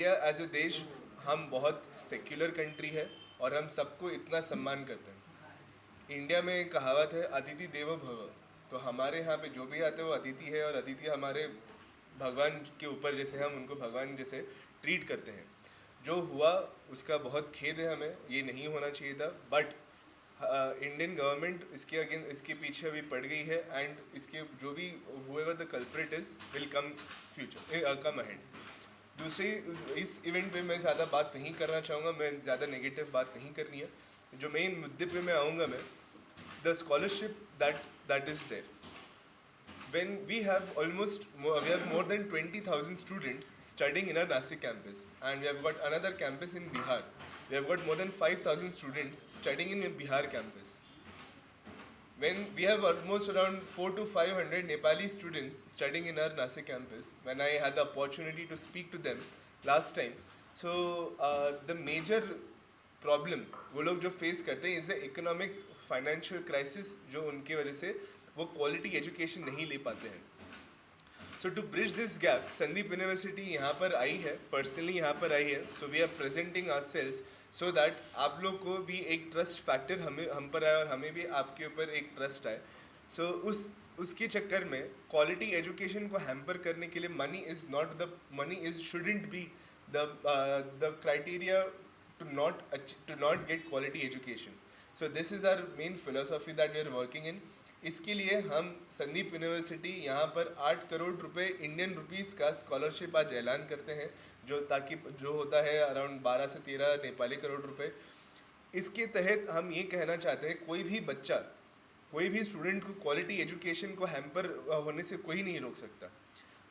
India as a देश हम बहुत सेक्युलर कंट्री है और हम सबको इतना सम्मान करते हैं। इंडिया में एक कहावत है, अतिथि देवो भव। तो हमारे यहाँ पे जो भी आते हैं वो अतिथि है, और अतिथि हमारे भगवान के ऊपर जैसे हम उनको भगवान जैसे ट्रीट करते हैं। जो हुआ उसका बहुत खेद है, हमें ये नहीं होना चाहिए था, बट इंडियन गवर्नमेंट इसके अगेंस्ट इसके पीछे अभी पड़ गई है, एंड इसके जो भी however the culprit is will come future come ahead. दूसरी, इस इवेंट पे मैं ज़्यादा बात नहीं करना चाहूँगा, मैं ज़्यादा नेगेटिव बात नहीं करनी है। जो मेन मुद्दे पे मैं आऊँगा, मैं the scholarship that is there. When we have we have more than 20,000 students studying in our Nasik campus, and we have got another campus in Bihar. We have got more than 5,000 students studying in Bihar campus. When we have almost around 400 to 500 Nepali students studying in our Nasik campus, when I had the opportunity to speak to them last time, so the major problem वो लोग जो face करते हैं is the economic financial crisis, जो उनके वजह से वो क्वालिटी एजुकेशन नहीं ले पाते हैं। So to bridge this gap, Sandeep university यहाँ पर आई है, पर्सनली यहाँ पर आई है। So we are presenting ourselves so that आप लोग को भी एक ट्रस्ट फैक्टर हम पर आए और हमें भी आपके ऊपर एक ट्रस्ट आए। सो उसके चक्कर में क्वालिटी एजुकेशन को हैम्पर करने के लिए money is shouldn't be the criteria to not get quality education. So this is our main philosophy that we are working in. इसके लिए हम संदीप यूनिवर्सिटी यहाँ पर 8 करोड़ रुपए इंडियन रुपीस का स्कॉलरशिप आज ऐलान करते हैं, जो होता है अराउंड 12 से 13 नेपाली करोड़ रुपए। इसके तहत हम ये कहना चाहते हैं, कोई भी बच्चा, कोई भी स्टूडेंट को क्वालिटी एजुकेशन को हैम्पर होने से कोई नहीं रोक सकता।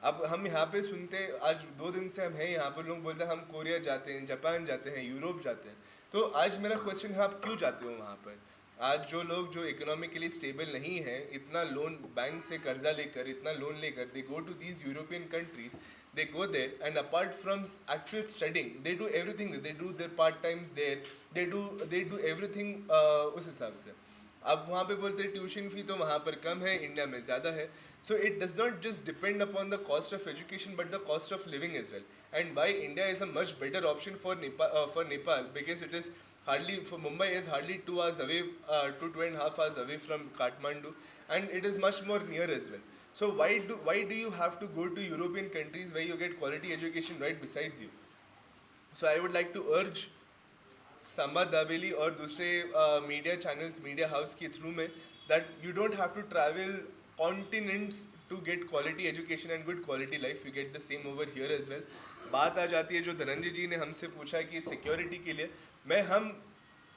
अब हम यहाँ पे सुनते, आज 2 दिन से हम हैं यहाँ पर, लोग बोलते हैं हम कोरिया जाते हैं, जापान जाते हैं, यूरोप जाते हैं। तो आज मेरा क्वेश्चन है, आप क्यों जाते हो वहाँ पर? आज जो लोग जो इकोनॉमिकली स्टेबल नहीं है, इतना लोन बैंक से कर्जा लेकर, इतना लोन लेकर, they go to these European countries, they go there, and apart from actual studying they do everything, they do their part times there, they do everything उस हिसाब से। अब वहाँ पे बोलते हैं ट्यूशन फी तो वहाँ पर कम है, इंडिया में ज़्यादा है। So it does not just depend upon the cost of education but the cost of living as well, and why India is a much better option for Nepal because it is Mumbai is hardly 2 hours away, 2.5 hours away from Kathmandu, and it is much more near as well. So why do you have to go to European countries where you get quality education right besides you? So I would like to urge Sambad Dabeli और दूसरे media channels, media house के through में, that you don't have to travel continents to get quality education and good quality life. You get the same over here as well. बात आ जाती है जो धनंजय जी ने हमसे पूछा कि सिक्योरिटी के लिए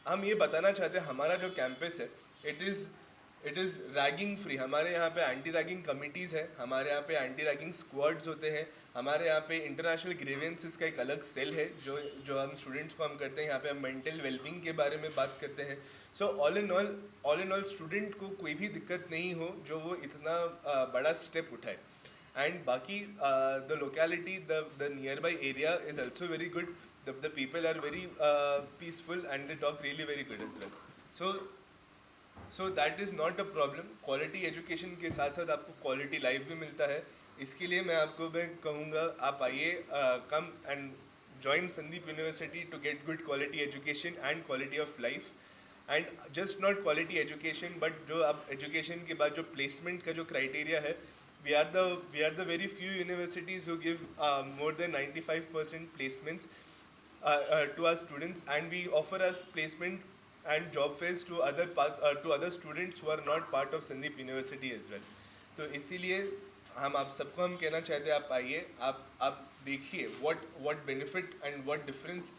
हम ये बताना चाहते हैं, हमारा जो कैंपस है इट इज़ रैगिंग फ्री। हमारे यहाँ पे एंटी रैगिंग कमिटीज़ है, हमारे यहाँ पे एंटी रैगिंग स्क्वाड्स होते हैं, हमारे यहाँ पे इंटरनेशनल ग्रीवेंसेस का एक अलग सेल है जो हम स्टूडेंट्स को हम करते हैं। यहाँ पे हम मेंटल वेलबींग के बारे में बात करते हैं। So all in all student को कोई भी दिक्कत नहीं हो जो वो इतना बड़ा स्टेप उठाए। एंड बाकी the locality, the near by area is also very good. The people are very peaceful and they talk really very good as well. So that is not a problem. Quality education के साथ साथ आपको quality life भी मिलता है। इसके लिए मैं कहूँगा आप आइए, come and join Sandeep University to get good quality education and quality of life. And just not quality education, but जो आप education के बाद जो placement का जो criteria है, we are the very few universities who give more than 95% placements to our students, and we offer us placement and job fairs to other students who are not part of Sandeep University as well. तो इसीलिए हम आप सबको हम कहना चाहते हैं, आप आइए, आप देखिए what benefit and what difference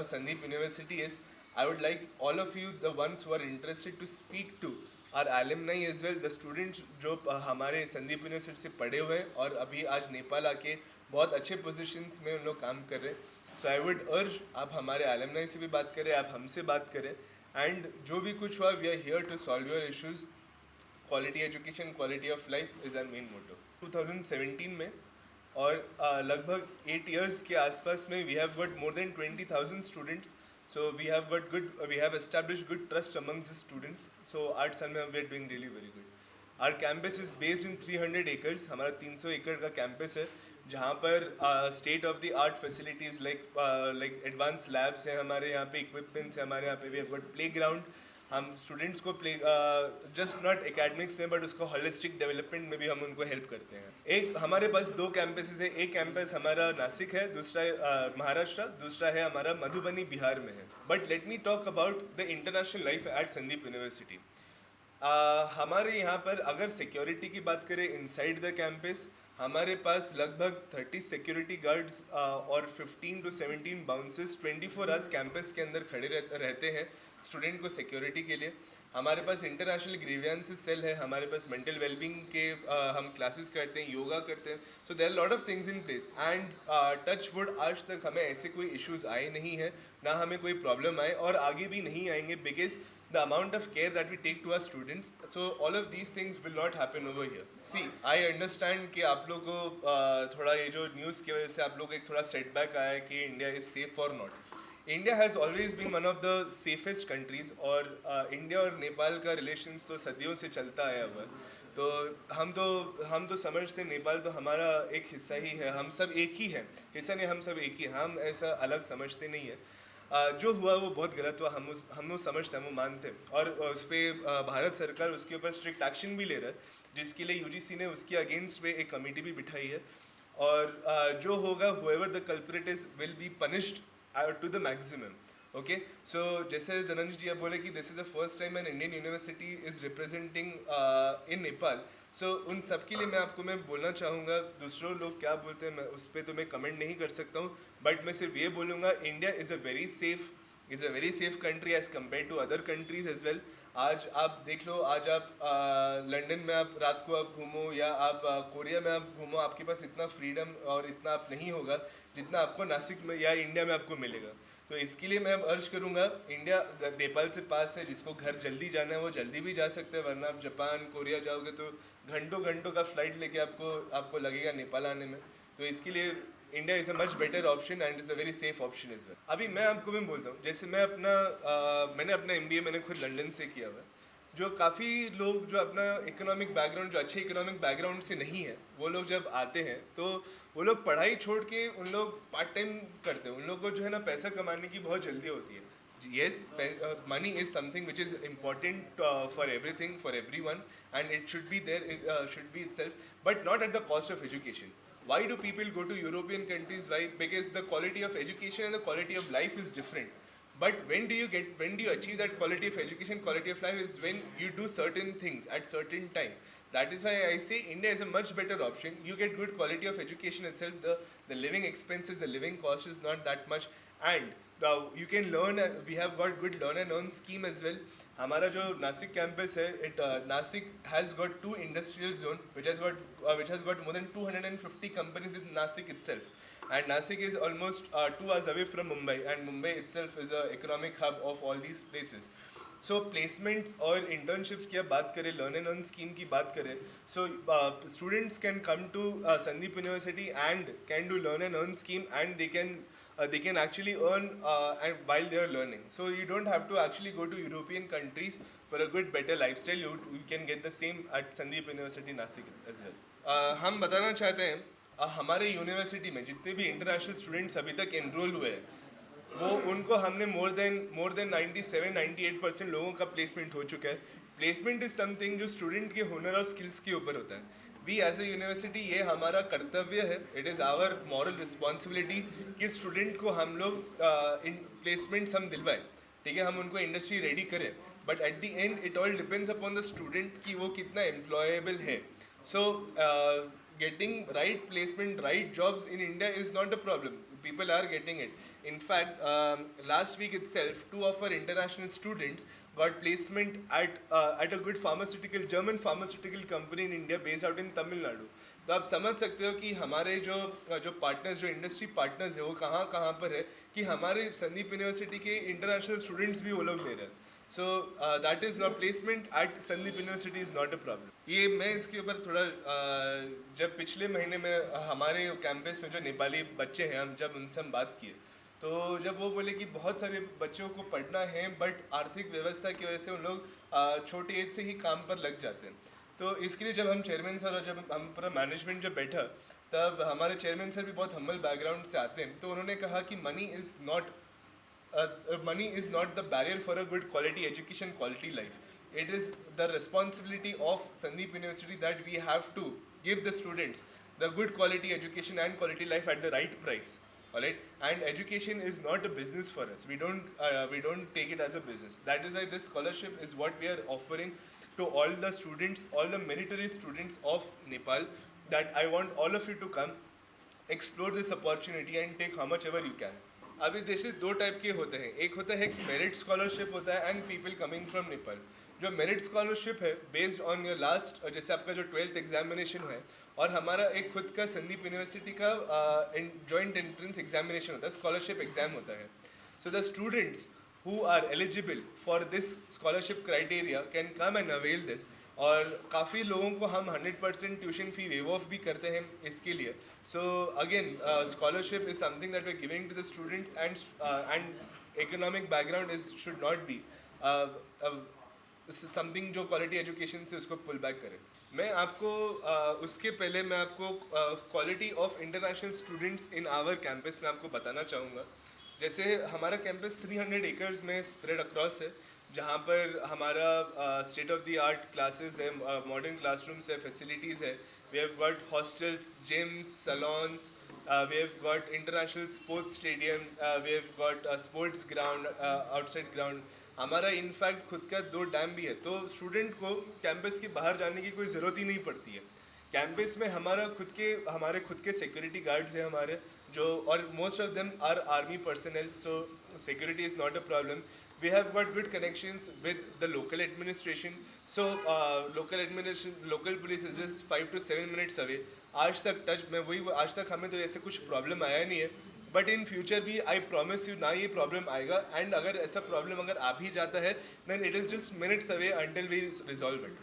Sandeep University is. I would like all of you, the ones who are interested, to speak to our alumni as well, the students जो हमारे संदीप यूनिवर्सिटी से पढ़े हुए हैं और अभी आज नेपाल आके बहुत अच्छे पोजीशंस में उन लोग काम कर रहे हैं। सो आई वुड अर्ज, आप हमारे एलुमनाई से भी बात करें, आप हमसे बात करें, एंड जो भी कुछ हुआ, we are here to solve your issues. Quality education, quality of life is our main motto. 2017 में और लगभग 8 years के आसपास में we have got more than 20,000 students. So we have established good trust amongst the students. So 8 साल में we are doing really very good. Our campus is based in 300 acres. हमारा 300 एकड़ का कैंपस है. जहाँ पर state of the art facilities like advance labs हैं हमारे यहाँ पे, इक्विपमेंट्स हैं हमारे यहाँ पे, we have got play ground. हम स्टूडेंट्स को प्ले जस्ट नॉट एकेडमिक्स में बट उसको होलिस्टिक डेवलपमेंट में भी हम उनको हेल्प करते हैं। एक हमारे पास 2 कैंपसेस है, एक कैंपस हमारा नासिक है, दूसरा महाराष्ट्र, दूसरा है हमारा मधुबनी बिहार में है। But let me talk about the international life at Sandeep university. हमारे यहाँ पर अगर सिक्योरिटी की बात करें इनसाइड द कैंपस, हमारे पास लगभग 30 सिक्योरिटी गार्ड्स और 15 to 17 बाउंसर्स 24 आवर्स कैंपस के अंदर खड़े रहते हैं स्टूडेंट को सिक्योरिटी के लिए। हमारे पास इंटरनेशनल ग्रीवियंसेस सेल है, हमारे पास मेंटल वेलबींग के हम क्लासेस करते हैं, योगा करते हैं। So there lot of things in place and touch wood आज तक हमें ऐसे कोई इश्यूज आए नहीं है, ना हमें कोई प्रॉब्लम आए और आगे भी नहीं आएंगे, because the amount of care that we take to our students, so all of these things will not happen over here. See, I understand कि आप लोगों को थोड़ा ये जो न्यूज़ की वजह से आप लोग एक थोड़ा सेटबैक आया है कि इंडिया इज़ सेफ और not. India has always been one of the safest countries और इंडिया और नेपाल का रिलेशंस तो सदियों से चलता आया हुआ है। तो हम तो समझते नेपाल तो हमारा एक हिस्सा ही है, हम सब एक ही हैं, हिस्सा नहीं हम सब एक ही, हम ऐसा अलग समझते नहीं है। जो हुआ वो बहुत गलत हुआ, हम लोग समझते हैं, हम मानते हैं और उस पर भारत सरकार उसके ऊपर स्ट्रिक्ट एक्शन भी ले रहा है, जिसके लिए यूजीसी ने उसके अगेंस्ट में एक कमेटी भी बिठाई है और जो होगा whoever the culprit is will be punished to the maximum. Okay so जैसे धनंजय जी आप बोले कि this is the first time an Indian university is representing in Nepal, so उन सब के लिए मैं बोलना चाहूँगा, दूसरों लोग क्या बोलते हैं मैं उस पर तो मैं कमेंट नहीं कर सकता हूँ, बट मैं सिर्फ ये बोलूँगा India is a very safe country as compare to other countries as well. आज आप देख लो, आज आप लंदन में आप रात को आप घूमो या आप कोरिया में आप घूमो, आपके पास इतना फ्रीडम और इतना आप नहीं होगा जितना आपको नासिक में या इंडिया में आपको मिलेगा। तो इसके लिए मैं अर्ज करूँगा, इंडिया नेपाल से पास है, जिसको घर जल्दी जाना है वो जल्दी भी जा सकते हैं, वरना आप जापान कोरिया जाओगे तो घंटों का फ्लाइट लेके आपको लगेगा नेपाल आने में। तो इसके लिए India is a much better option and is a very safe option is well. अभी मैं आपको भी बोलता हूँ, जैसे मैंने अपना MBA मैंने खुद लंदन से किया हुआ है, जो काफ़ी लोग जो अपना इकोनॉमिक बैकग्राउंड, जो अच्छे इकोनॉमिक बैकग्राउंड से नहीं है, वो लोग जब आते हैं तो वो लोग पढ़ाई छोड़ के उन लोग पार्ट टाइम करते हैं, उन लोग को जो है ना पैसा कमाने की बहुत जल्दी होती है। Yes, money is something which is important for everything, for everyone, and it should be there, should be itself, but not at the cost of education. Why do people go to European countries? Why? Because the quality of education and the quality of life is different. But when do you achieve that quality of education, quality of life is when you do certain things at certain time. That is why I say India is a much better option. You get good quality of education itself. The living expenses, the living cost is not that much, and you can learn. We have got good learn and earn scheme as well. हमारा जो Nashik campus है, Nashik has got 2 industrial zone which has got more than 250 companies in Nasik itself. And Nasik is almost 2 hours away from Mumbai, and Mumbai itself is an economic hub of all these places. So placements और internships की आप बात करें, learn and earn scheme की बात करें, so students can come to Sandeep university and can do learn and earn scheme and they can actually earn and while they are learning. So you don't have to actually go to European countries for a good better lifestyle. You can get the same at Sandeep University Nasik as well. हम बताना चाहते हैं हमारे university में जितने भी international students अभी तक एनरोल हुए हैं, वो उनको हमने मोर देन 97-98% लोगों का प्लेसमेंट हो चुका है। प्लेसमेंट इज समथिंग जो स्टूडेंट के हुनर और स्किल्स के ऊपर होता है। वी एज ए यूनिवर्सिटी, ये हमारा कर्तव्य है, it is our moral responsibility कि स्टूडेंट को हम लोग प्लेसमेंट्स हम दिलवाएं, ठीक है, हम उनको इंडस्ट्री रेडी करें, but at the end it all depends upon the student कि वो कितना एम्प्लॉयबल है। सो getting right placement, right jobs in India is not a problem. People are getting it. In fact, last week itself, 2 of our international students got placement at a good German pharmaceutical company in India based out in Tamil Nadu. तो आप समझ सकते हो कि हमारे जो partners, जो industry partners है, वो कहाँ पर है कि हमारे संदीप यूनिवर्सिटी के इंटरनेशनल स्टूडेंट्स भी वो लोग ले रहे हैं। So that is not placement at Sandeep university is not a problem. ये मैं इसके ऊपर थोड़ा जब पिछले महीने में हमारे कैंपस में जो नेपाली बच्चे हैं, हम जब उनसे हम बात किए, तो जब वो बोले कि बहुत सारे बच्चों को पढ़ना है बट आर्थिक व्यवस्था की वजह से उन लोग छोटी एज से ही काम पर लग जाते हैं। तो इसके लिए जब हम चेयरमैन सर और जब हम पूरा मैनेजमेंट जब बैठा, तब हमारे चेयरमैन सर भी बहुत हम्बल बैकग्राउंड से आते हैं, तो उन्होंने कहा कि money is not the barrier for a good quality education, quality life. It is the responsibility of Sandeep University that we have to give the students the good quality education and quality life at the right price. All right, and education is not a business for us. We don't take it as a business. That is why this scholarship is what we are offering to all the students, all the meritorious students of Nepal. That I want all of you to come, explore this opportunity and take how much ever you can. अभी जैसे दो type के होते हैं, एक होता है merit scholarship होता है and people coming from Nepal. जो मेरिट स्कॉलरशिप है बेस्ड ऑन योर लास्ट, जैसे आपका जो 12th एग्जामिनेशन है, और हमारा एक खुद का संदीप यूनिवर्सिटी का जॉइंट एंट्रेंस एग्जामिनेशन होता है, स्कॉलरशिप एग्जाम होता है. So the students who are eligible for this scholarship criteria can come and avail this. और काफ़ी लोगों को हम 100% ट्यूशन फी वेव ऑफ भी करते हैं इसके लिए. So again scholarship is something that we are giving to the students and economic background is should not be something जो क्वालिटी एजुकेशन से उसको पुल बैक करे. मैं आपको उसके पहले मैं आपको quality of international students in our campus में आपको बताना चाहूँगा. जैसे हमारा कैंपस 300 एकर्स में स्प्रेड अक्रॉस है, जहाँ पर हमारा state of the art classes है, मॉडर्न क्लासरूम्स है, फैसिलिटीज़ है. We have got hostels, gyms, salons, we have got international sports stadium, we have got sports ground, outside ground. हमारा in fact खुद का 2 डैम भी है, तो स्टूडेंट को कैंपस के बाहर जाने की कोई ज़रूरत ही नहीं पड़ती है. कैंपस में हमारे खुद के सिक्योरिटी गार्ड्स हैं हमारे, जो और most of them are army personal, so security is not a problem. We have got good connections with the local administration. So local police is just 5 to 7 minutes away. आज तक हमें तो ऐसे कुछ प्रॉब्लम आया नहीं है. बट इन फ्यूचर भी आई प्रॉमिस यू ना ये प्रॉब्लम आएगा. एंड अगर ऐसा प्रॉब्लम अगर आ भी जाता है, then it is just minutes away until we resolve it.